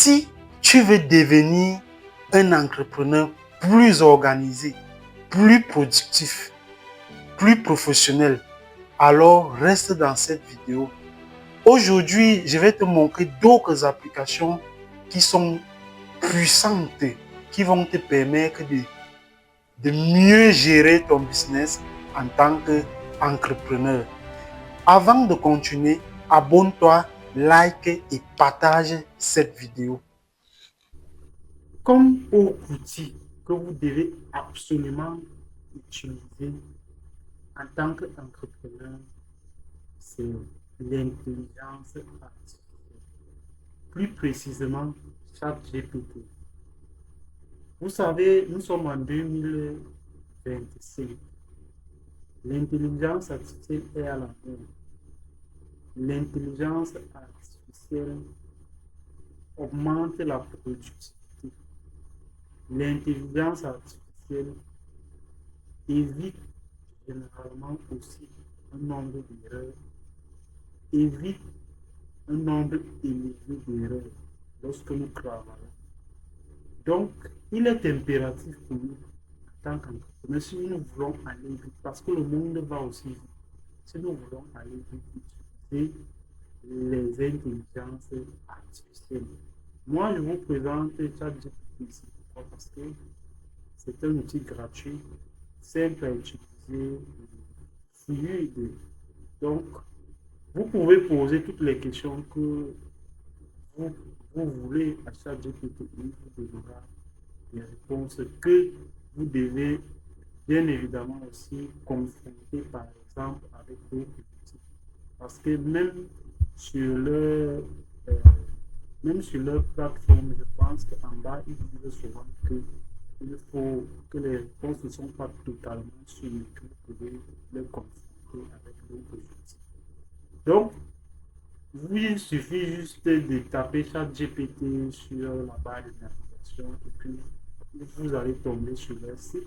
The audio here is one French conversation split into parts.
Si tu veux devenir un entrepreneur plus organisé, plus productif, plus professionnel, alors reste dans cette vidéo. Aujourd'hui, je vais te montrer d'autres applications qui sont puissantes, qui vont te permettre de mieux gérer ton business en tant qu'entrepreneur. Avant de continuer, abonne-toi, like et partage cette vidéo. Comme outil que vous devez absolument utiliser en tant qu'entrepreneur, c'est l'intelligence artificielle. Plus précisément, ChatGPT. Vous savez, nous sommes en 2025. L'intelligence artificielle est à la mode. L'intelligence artificielle augmente la productivité. L'intelligence artificielle évite généralement aussi un nombre d'erreurs, évite un nombre élevé d'erreurs lorsque nous travaillons. Donc, il est impératif pour nous, en tant qu'entrepreneurs, si nous voulons aller vite, parce que le monde va aussi vite, si nous voulons aller vite, utiliser les intelligences artificielles. Moi, je vous présente ChatGPT ici. Pourquoi? Parce que c'est un outil gratuit, simple à utiliser, fluide. Donc, vous pouvez poser toutes les questions que vous, vous voulez à ChatGPT. Il vous donnera des réponses que vous devez bien évidemment aussi confronter par exemple avec d'autres outils. Parce que euh, même sur leur plateforme, je pense qu'en bas, ils disent souvent qu'il faut que les réponses ne sont pas totalement sûres, que vous pouvez les confronter avec d'autres outils. Donc, il suffit juste de taper ChatGPT sur la barre de navigation et puis vous allez tomber sur leur site.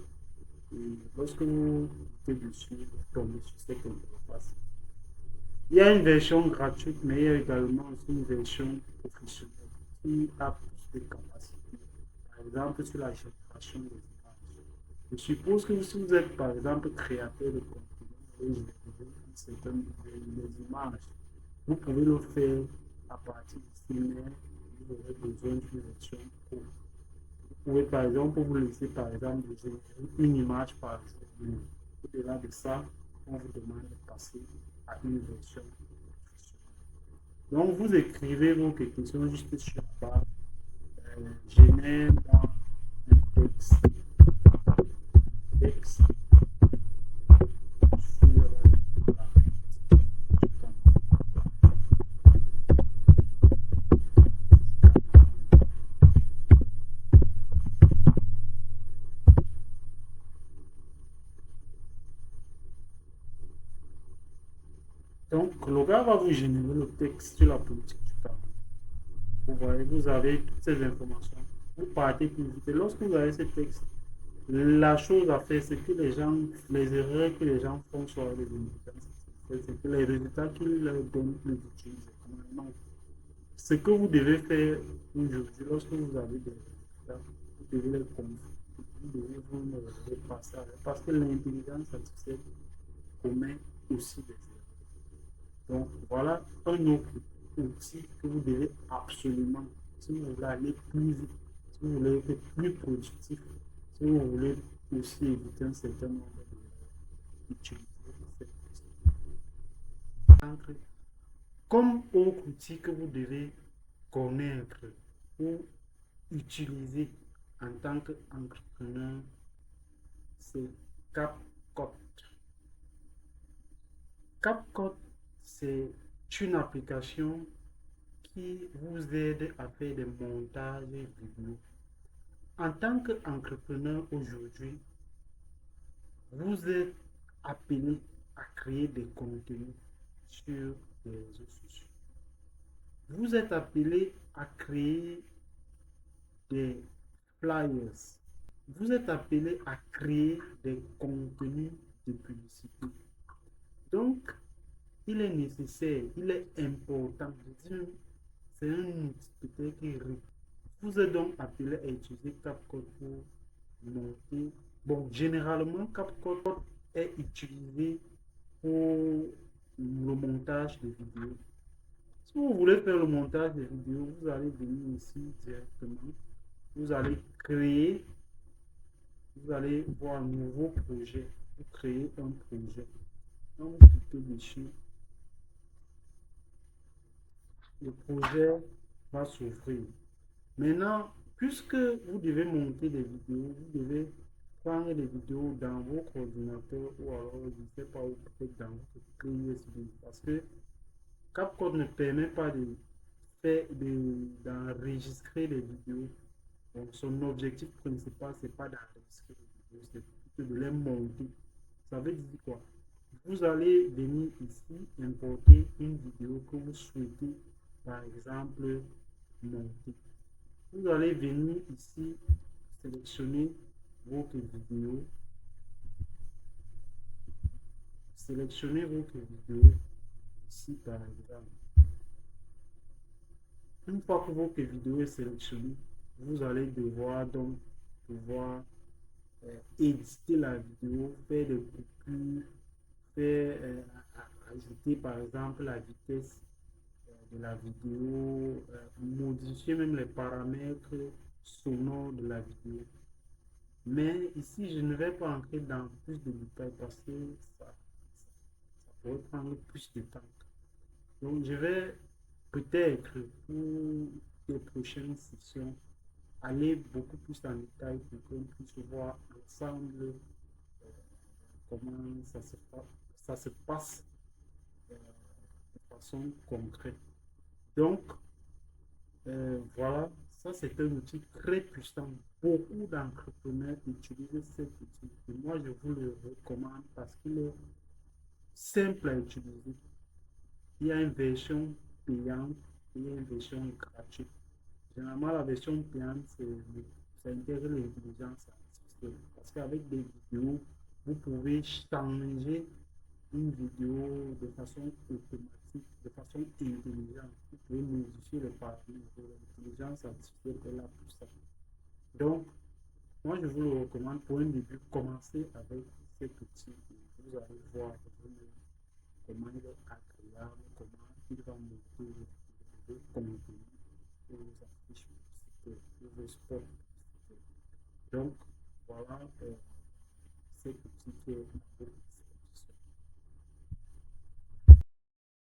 Et lorsque vous cliquez dessus, vous tombez sur cette interface. Il y a une version gratuite, mais il y a également aussi une version professionnelle qui a plus de capacités. Par exemple, sur la génération des images. Je suppose que si vous êtes, par exemple, créateur de contenu et générer certaines des images, vous pouvez le faire à partir d'ici, mais vous aurez besoin d'une version pro. Vous pouvez, par exemple, vous laisser, par exemple, de générer une image par jour. Au-delà de ça, on vous demande de passer à une version professionnelle. Donc, vous écrivez vos questions juste sur la barre. Génère-moi un texte sur la Donc, le gars va vous générer le texte sur la politique du Cameroun. Vous voyez, vous avez toutes ces informations. Vous partez plus vite. Et lorsque vous avez ce texte, la chose à faire, c'est que les erreurs que les gens font sur les intelligences, c'est que les résultats qu'ils leur donnent plus utilisés. Non. Ce que vous devez faire aujourd'hui, lorsque vous avez des résultats, vous devez les confronter. Vous devez vous repasser avec. Parce que l'intelligence artificielle commet aussi des erreurs. Donc voilà un autre outil que vous devez absolument, si vous voulez aller plus vite, si vous voulez être plus productif, si vous voulez aussi éviter un certain nombre d'utiliser cette outil. Comme autre outil que vous devez connaître ou utiliser en tant qu'entrepreneur, c'est CapCut. CapCut, c'est une application qui vous aide à faire des montages vidéo. En tant qu'entrepreneur aujourd'hui, vous êtes appelé à créer des contenus sur les réseaux sociaux. Vous êtes appelé à créer des flyers. Vous êtes appelé à créer des contenus de publicité. Donc, il est nécessaire, il est important, c'est un outil peut-être Vous êtes donc appelé à utiliser CapCut pour monter. Bon, généralement, CapCut est utilisé pour le montage de vidéos. Si vous voulez faire le montage de vidéos, vous allez venir ici directement. Vous allez créer, vous allez voir un nouveau projet. Vous créez un projet. Quand vous cliquez dessus, le projet va s'ouvrir. Maintenant, puisque vous devez monter des vidéos, vous devez prendre des vidéos dans votre ordinateur ou alors, je ne sais pas, ou peut-être dans votre clé USB. Parce que CapCut ne permet pas de faire, d'enregistrer les vidéos. Donc, son objectif principal, c'est pas d'enregistrer les vidéos, c'est plutôt de les monter. Ça veut dire quoi? Vous allez venir ici importer une vidéo que vous souhaitez, par exemple, monter. Vous allez venir ici sélectionner votre vidéo. Sélectionnez votre vidéo ici par exemple. Une fois que votre vidéo est sélectionnée, vous allez devoir donc pouvoir éditer la vidéo, faire des coupures, faire ajouter par exemple la vitesse de la vidéo, modifier même les paramètres sonores de la vidéo. Mais ici, je ne vais pas entrer dans plus de détails parce que ça pourrait prendre plus de temps. Donc, je vais peut-être pour les prochaines sessions aller beaucoup plus en détail pour qu'on puisse voir ensemble comment ça se passe de façon concrète. Donc, voilà, ça c'est un outil très puissant. Beaucoup d'entrepreneurs utilisent cet outil. Et moi, je vous le recommande parce qu'il est simple à utiliser. Il y a une version payante et une version gratuite. Généralement, la version payante, ça intègre l'intelligence artificielle. Parce qu'avec des vidéos, vous pouvez changer une vidéo de façon automatique, de façon intelligente. Vous pouvez modifier les paramètres de l'intelligence artificielle est là pour ça. Donc, moi, je vous le recommande pour un début, commencez avec cet outil. Vous allez voir comment il est agréable, comment il va monter le contenu pour vos affiches pour vos spots. Donc, voilà cet outil qui est